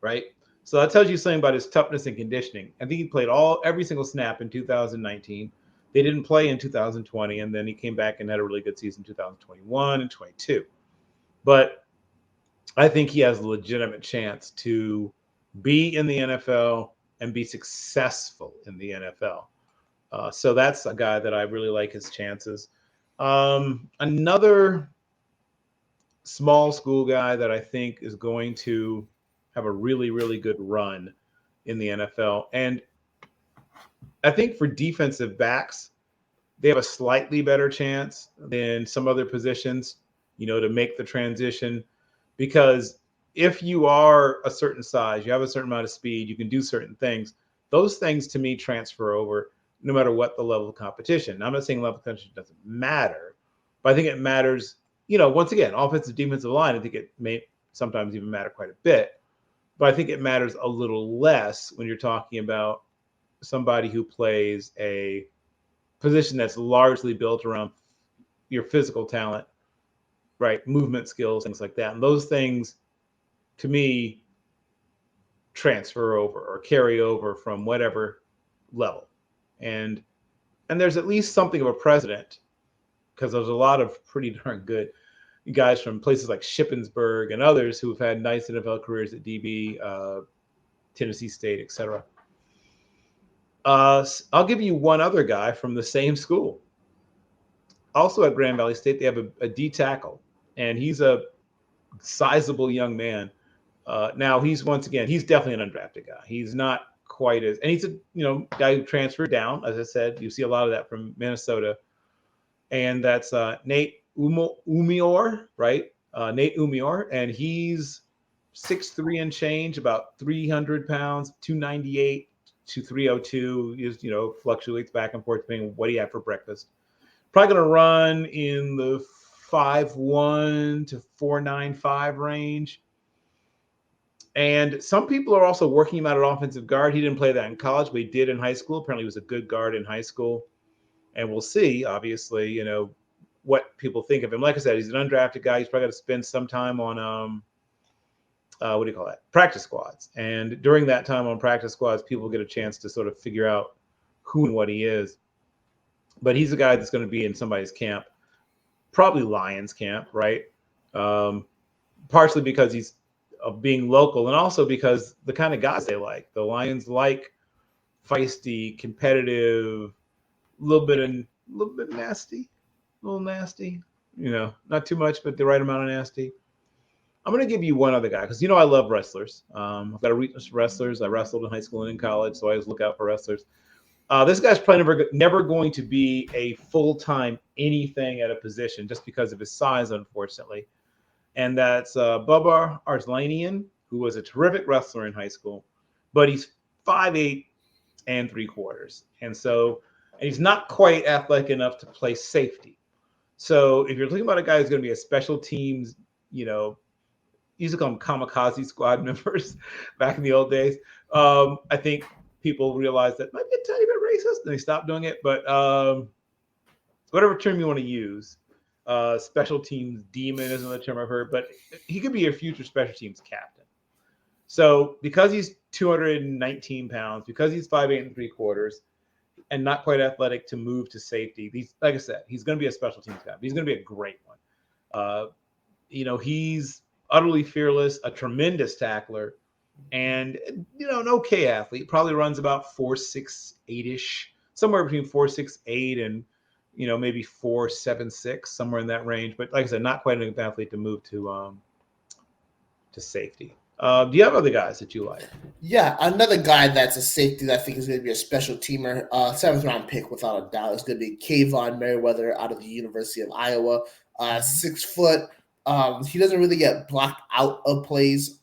S1: right? So that tells you something about his toughness and conditioning. I think he played every single snap in 2019. They didn't play in 2020, and then he came back and had a really good season in 2021 and 22. But I think he has a legitimate chance to be in the NFL and be successful in the NFL. So that's a guy that I really like his chances. Another small school guy that I think is going to have a really, really good run in the NFL. And I think for defensive backs, they have a slightly better chance than some other positions, to make the transition. Because if you are a certain size, you have a certain amount of speed, you can do certain things. Those things to me transfer over no matter what the level of competition. Now, I'm not saying level of competition doesn't matter, but I think it matters, once again, offensive, defensive line, I think it may sometimes even matter quite a bit. But I think it matters a little less when you're talking about somebody who plays a position that's largely built around your physical talent, right? Movement skills, things like that. And those things, to me, transfer over or carry over from whatever level. And there's at least something of a precedent, because there's a lot of pretty darn good guys from places like Shippensburg and others who have had nice NFL careers at DB, Tennessee State, etc. I'll give you one other guy from the same school. Also at Grand Valley State, they have a D tackle, and he's a sizable young man. Now he's definitely an undrafted guy. He's not quite as, and he's a guy who transferred down. As I said, you see a lot of that from Minnesota, and that's Nate Umior, right? Nate Umior, and he's 6'3" and change, about 300 pounds, 298 to 302. Is fluctuates back and forth depending on what he had for breakfast. Probably going to run in the 5'1" to 4.95 range. And some people are also working him out at offensive guard. He didn't play that in college, but he did in high school. Apparently, he was a good guard in high school. And we'll see, obviously, what people think of him. Like I said, he's an undrafted guy. He's probably got to spend some time on practice squads. And during that time on practice squads, people get a chance to sort of figure out who and what he is. But he's a guy that's going to be in somebody's camp, probably Lions camp, right? Partially because he's of being local, and also because the kind of guys they like. The Lions like feisty, competitive, a little bit nasty, not too much, but the right amount of nasty. I'm going to give you one other guy because I love wrestlers. I've got a weakness for wrestlers. I wrestled in high school and in college, so I always look out for wrestlers. This guy's probably never going to be a full-time anything at a position just because of his size, unfortunately. And that's Bubba Arslanian, who was a terrific wrestler in high school, but he's 5'8" and 3/4. And he's not quite athletic enough to play safety. So if you're looking about a guy who's going to be a special teams, used to call them kamikaze squad members back in the old days. I think people realize that might be a tiny bit racist, and they stopped doing it. But whatever term you want to use, special teams demon is another term I've heard. But he could be your future special teams captain. So because he's 219 pounds, because he's 5'8" and 3/4, and not quite athletic to move to safety, like I said, he's going to be a special teams guy. He's going to be a great one. He's utterly fearless, a tremendous tackler, and an okay athlete. Probably runs about 4.68-ish, somewhere between 4.68 and maybe 4.76, somewhere in that range. But like I said, not quite an athlete to move to safety. Do you have other guys that you like?
S2: Yeah, another guy that's a safety that I think is going to be a special teamer, 7th-round pick without a doubt, is going to be Kayvon Merriweather out of the University of Iowa. 6 foot. He doesn't really get blocked out of plays.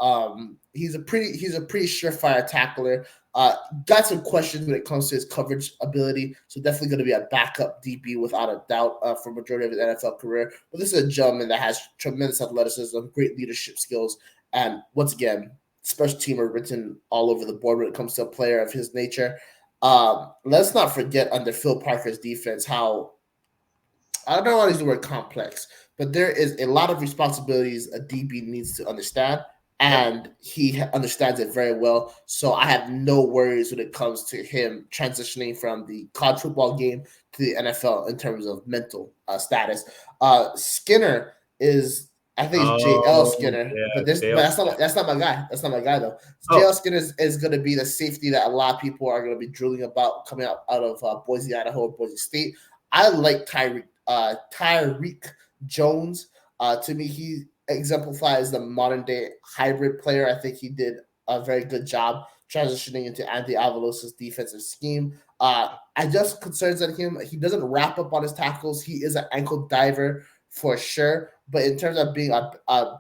S2: He's a pretty surefire tackler. Got some questions when it comes to his coverage ability, so definitely going to be a backup DB without a doubt for majority of his NFL career. But this is a gentleman that has tremendous athleticism, great leadership skills, and once again, special teamer written all over the board when it comes to a player of his nature. Let's not forget under Phil Parker's defense how, I don't want to use the word complex, but there is a lot of responsibilities a DB needs to understand, and he understands it very well. So I have no worries when it comes to him transitioning from the college football game to the NFL in terms of mental status. Skinner is, I think it's JL Skinner, but that's not my guy. That's not my guy though. JL Skinner is going to be the safety that a lot of people are going to be drooling about coming out of Boise, Idaho, Boise State. I like Tyreek Jones. To me, he exemplifies the modern day hybrid player. I think he did a very good job transitioning into Andy Avalos' defensive scheme. I just concerns on him. He doesn't wrap up on his tackles. He is an ankle diver for sure. But in terms of being a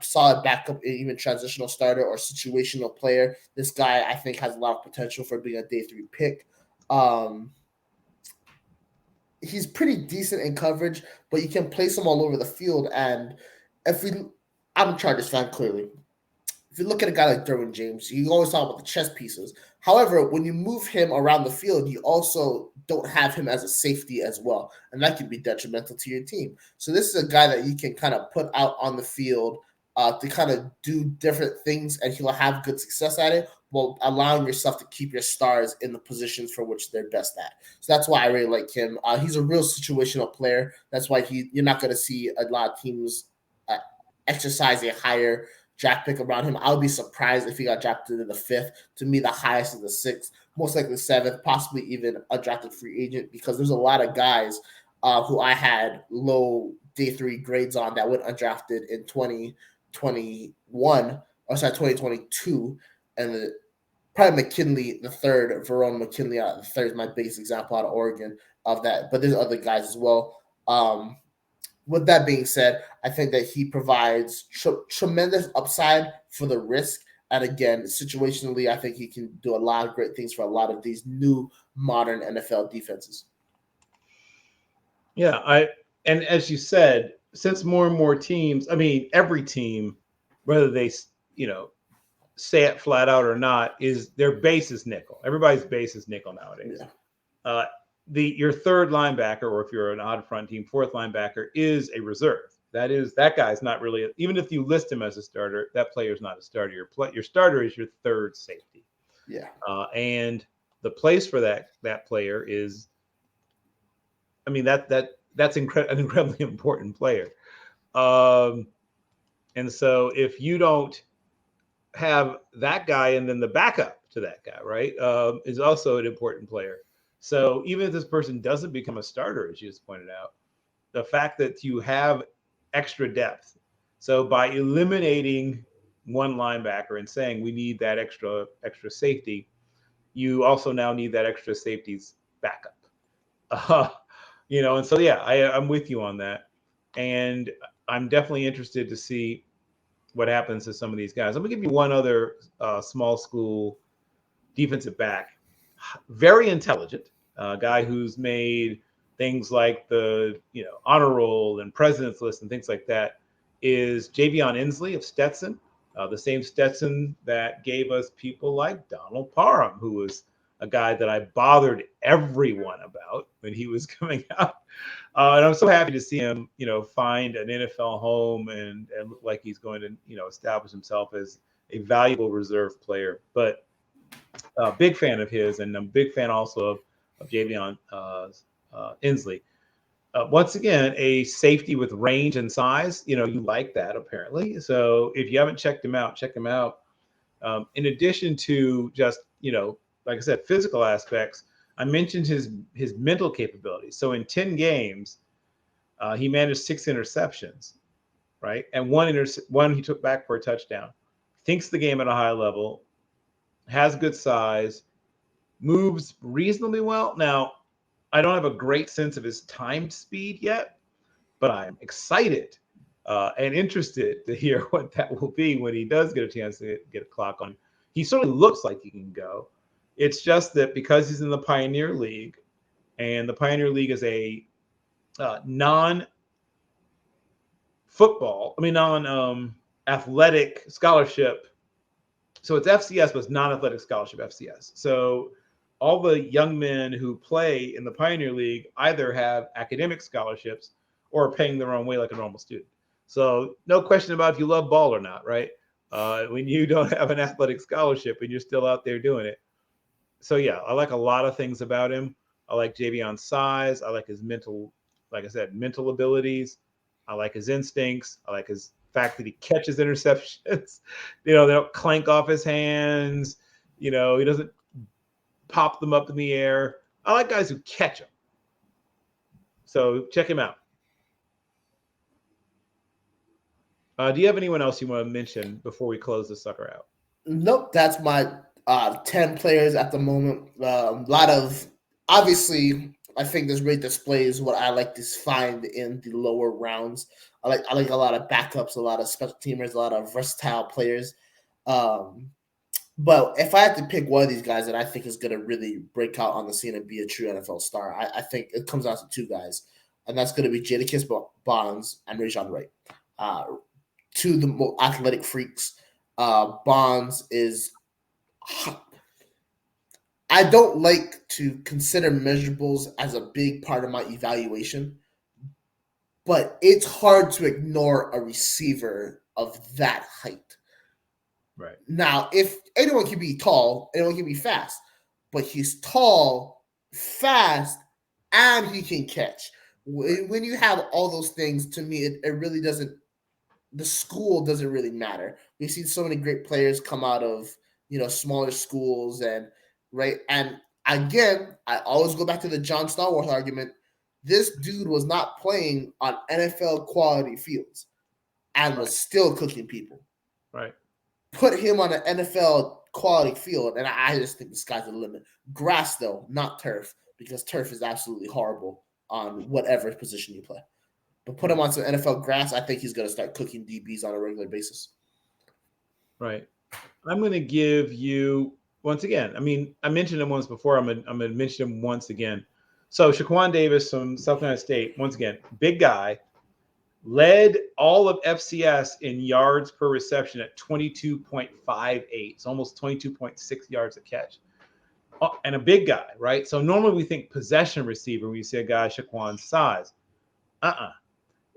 S2: solid backup, even transitional starter or situational player, this guy I think has a lot of potential for being a day 3 pick. He's pretty decent in coverage, but you can place him all over the field. And I'm a Chargers fan, clearly. If you look at a guy like Derwin James, you always talk about the chess pieces. However, when you move him around the field, you also don't have him as a safety as well, and that can be detrimental to your team. So this is a guy that you can kind of put out on the field to kind of do different things, and he'll have good success at it, while allowing yourself to keep your stars in the positions for which they're best at. So that's why I really like him. He's a real situational player. That's why you're not going to see a lot of teams exercise a higher draft pick around him. I would be surprised if he got drafted in the 5th. To me, the highest is the 6th, most likely 7th, possibly even a drafted free agent, because there's a lot of guys who I had low day 3 grades on that went undrafted in 2022, and probably McKinley the 3rd, Verone McKinley the 3rd is my biggest example out of Oregon of that, but there's other guys as well. With that being said, I think that he provides tremendous upside for the risk. And again, situationally, I think he can do a lot of great things for a lot of these new modern NFL defenses.
S1: Yeah, and as you said, since more and more teams, I mean, every team, whether they, say it flat out or not, is their base is nickel. Everybody's base is nickel nowadays. Yeah. Your 3rd linebacker, or if you're an odd front team, 4th linebacker is a reserve. That guy's not really, even if you list him as a starter, that player's not a starter. Your starter is your 3rd safety.
S2: Yeah.
S1: And the place for that player is, I mean, that's an incredibly important player. And so if you don't have that guy, and then the backup to that guy, right, is also an important player. So even if this person doesn't become a starter, as you just pointed out, the fact that you have extra depth. So by eliminating one linebacker and saying we need that extra safety, you also now need that extra safety's backup. And so, yeah, I'm with you on that. And I'm definitely interested to see what happens to some of these guys. I'm going to give you one other small school defensive back. Very intelligent. Guy who's made things like the honor roll and president's list and things like that is Javion Inslee of Stetson, the same Stetson that gave us people like Donald Parham, who was a guy that I bothered everyone about when he was coming out. And I'm so happy to see him, find an NFL home and look like he's going to, establish himself as a valuable reserve player. But a big fan of his, and I'm a big fan also of Javion Inslee. Once again, a safety with range and size. You like that apparently. So if you haven't checked him out, check him out. In addition to just, like I said, physical aspects, I mentioned his mental capabilities. So in 10 games, he managed 6 interceptions, right? And one he took back for a touchdown. Thinks the game at a high level, has good size, moves reasonably well. Now, I don't have a great sense of his time speed yet, but I'm excited and interested to hear what that will be when he does get a chance to get a clock on him. He certainly looks like he can go. It's just that because he's in the Pioneer League, and the Pioneer League is a non-athletic scholarship. So it's FCS, but it's non-athletic scholarship FCS. So all the young men who play in the Pioneer League either have academic scholarships or are paying their own way like a normal student. So no question about if you love ball or not, right? When you don't have an athletic scholarship and you're still out there doing it. So yeah, I like a lot of things about him. I like Javion's size. I like his mental, like I said, mental abilities. I like his instincts. I like his fact that he catches interceptions. They don't clank off his hands. He doesn't pop them up in the air. I like guys who catch them. So check him out. Do you have anyone else you want to mention before we close this sucker out?
S2: Nope, that's my 10 players at the moment. A lot of, obviously, I think this really displays what I like to find in the lower rounds. I like a lot of backups, a lot of special teamers, a lot of versatile players. But if I had to pick one of these guys that I think is going to really break out on the scene and be a true NFL star, I think it comes down to 2 guys, and that's going to be Jadakiss Bonds and Rajon Wright. 2 of the most athletic freaks. Bonds is – I don't like to consider measurables as a big part of my evaluation, but it's hard to ignore a receiver of that height.
S1: Right.
S2: Now, if anyone can be tall, anyone can be fast, but he's tall, fast, and he can catch. When you have all those things, to me, it really doesn't – the school doesn't really matter. We've seen so many great players come out of, smaller schools and again, I always go back to the John Stallworth argument. This dude was not playing on NFL quality fields and was still cooking people.
S1: Right.
S2: Put him on an NFL quality field, and I just think the sky's the limit. Grass, though, not turf, because turf is absolutely horrible on whatever position you play. But put him on some NFL grass, I think he's going to start cooking DBs on a regular basis.
S1: Right. I'm going to give you, once again, I mentioned him once before. I'm going to mention him once again. So Shaquan Davis from South Carolina State, once again, big guy, led all of FCS in yards per reception at 22.58. It's almost 22.6 yards a catch. And a big guy, right? So normally we think possession receiver when you see a guy Shaquan's size.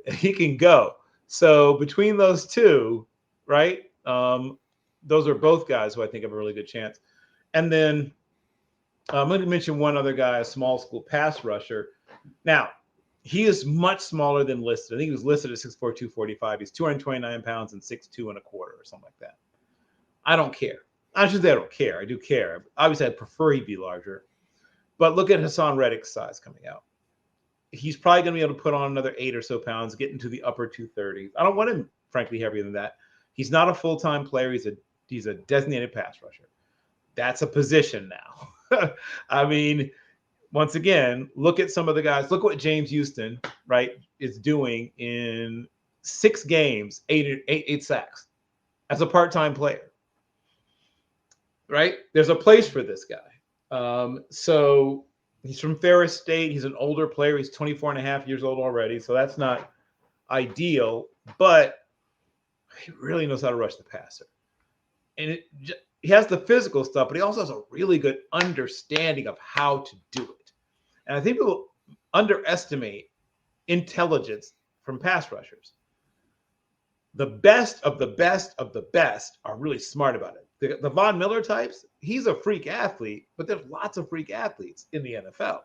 S1: He can go. So between those 2, right, those are both guys who I think have a really good chance. And then I'm going to mention one other guy, a small school pass rusher. Now, he is much smaller than listed. I think he was listed at 6'4", 245. He's 229 pounds and 6'2" and a quarter or something like that. I don't care. I should say I don't care. I do care. Obviously, I'd prefer he be larger. But look at Hassan Reddick's size coming out. He's probably going to be able to put on another 8 or so pounds, get into the upper 230s. I don't want him, frankly, heavier than that. He's not a full-time player. He's a designated pass rusher. That's a position now. Once again, look at some of the guys. Look what James Houston, right, is doing in 6 games, 8 sacks as a part-time player. Right? There's a place for this guy. So he's from Ferris State. He's an older player. He's 24 and a half years old already. So that's not ideal, but he really knows how to rush the passer. And he has the physical stuff, but he also has a really good understanding of how to do it. And I think people underestimate intelligence from pass rushers. The best of the best of the best are really smart about it. The Von Miller types, he's a freak athlete, but there's lots of freak athletes in the NFL.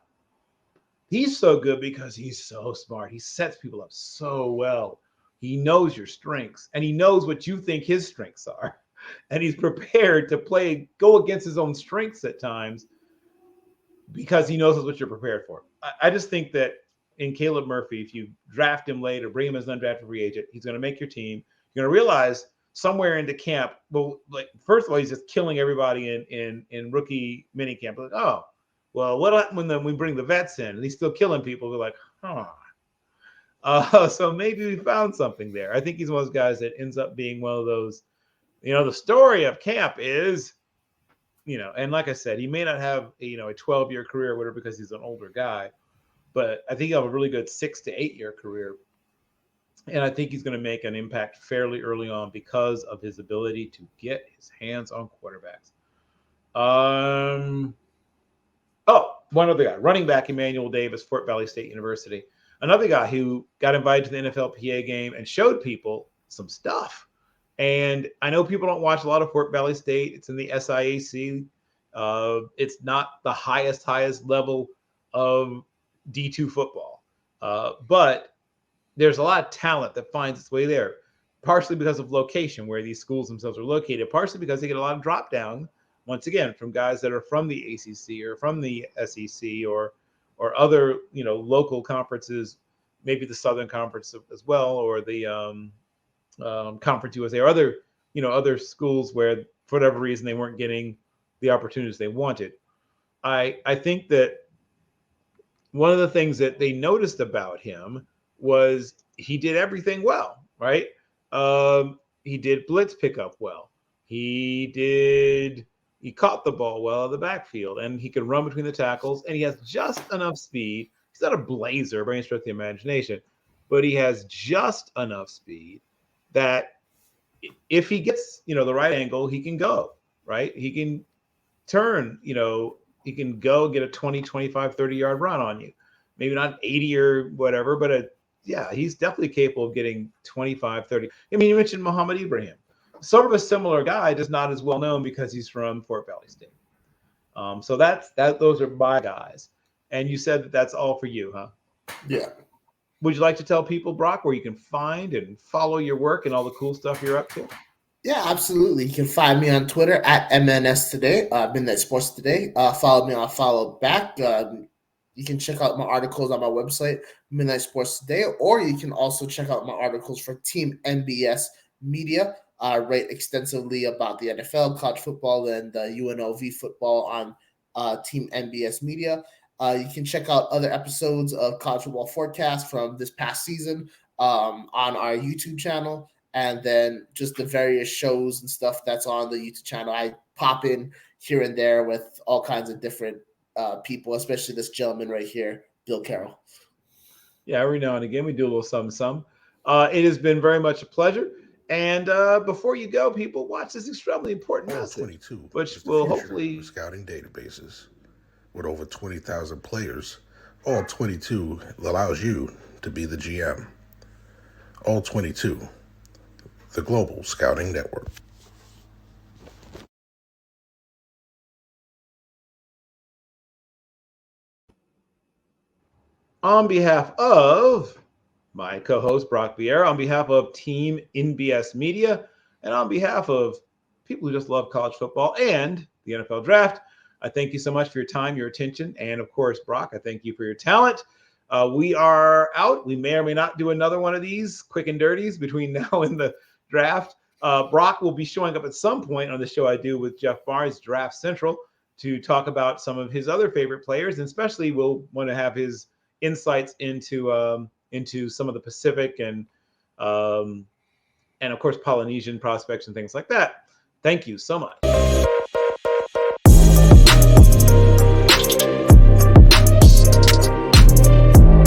S1: He's so good because he's so smart. He sets people up so well. He knows your strengths, and he knows what you think his strengths are. and he's prepared to go against his own strengths at times because he knows that's what you're prepared for. I just think that in Caleb Murphy, if you draft him late or bring him as an undrafted free agent, he's going to make your team. You're going to realize somewhere into camp, well, like first of all, he's just killing everybody in rookie mini camp. Like, oh, well, what happened when we bring the vets in and he's still killing people? We're like, so maybe we found something there. I think he's one of those guys that ends up being one of those, the story of camp is, and like I said, he may not have, a 12-year career or whatever because he's an older guy, but I think he'll have a really good 6 to 8 year career. And I think he's going to make an impact fairly early on because of his ability to get his hands on quarterbacks. One other guy, running back Emmanuel Davis, Fort Valley State University. Another guy who got invited to the NFLPA game and showed people some stuff. And I know people don't watch a lot of Fort Valley State. It's in the SIAC. It's not the highest level of D2 football. But there's a lot of talent that finds its way there, partially because of location, where these schools themselves are located, partially because they get a lot of drop down, once again, from guys that are from the ACC or from the SEC or other, local conferences, maybe the Southern Conference as well, or the Conference USA, or other, other schools where, for whatever reason, they weren't getting the opportunities they wanted. I think that one of the things that they noticed about him was he did everything well, right? He did blitz pickup well. He caught the ball well in the backfield, and he could run between the tackles, and he has just enough speed. He's not a blazer by any stretch of the imagination, but he has just enough speed that if he gets, the right angle, he can go, right? He can turn, he can go get a 20, 25, 30-yard run on you. Maybe not 80 or whatever, but he's definitely capable of getting 25, 30. I mean, you mentioned Muhammad Ibrahim. Sort of a similar guy, just not as well known because he's from Fort Valley State. So those are my guys. And you said that's all for you, huh?
S2: Yeah.
S1: Would you like to tell people, Brock, where you can find and follow your work and all the cool stuff you're up to?
S2: Yeah, absolutely. You can find me on Twitter at MNS Today, Midnight Sports Today. Follow me on Follow Back. You can check out my articles on my website, Midnight Sports Today, or you can also check out my articles for Team NBS Media. Write extensively about the NFL, college football, and UNLV football on Team NBS Media. You can check out other episodes of College Football Forecast from this past season on our YouTube channel, and then just the various shows and stuff that's on the YouTube channel. I pop in here and there with all kinds of different people, especially this gentleman right here, Bill Carroll.
S1: Yeah, every now and again we do a little something. It has been very much a pleasure. And before you go, people, watch this extremely important message, which will hopefully
S6: scouting databases with over 20,000 players. All 22 allows you to be the GM. All 22, the Global Scouting Network.
S1: On behalf of my co-host, Brock Vieira, on behalf of Team NBS Media, and on behalf of people who just love college football and the NFL Draft, I thank you so much for your time, your attention, and of course, Brock, I thank you for your talent. We are out. We may or may not do another one of these quick and dirties between now and the draft. Brock will be showing up at some point on the show I do with Jeff Barnes, Draft Central, to talk about some of his other favorite players, and especially we'll want to have his insights into some of the Pacific and of course Polynesian prospects and things like that. Thank you so much.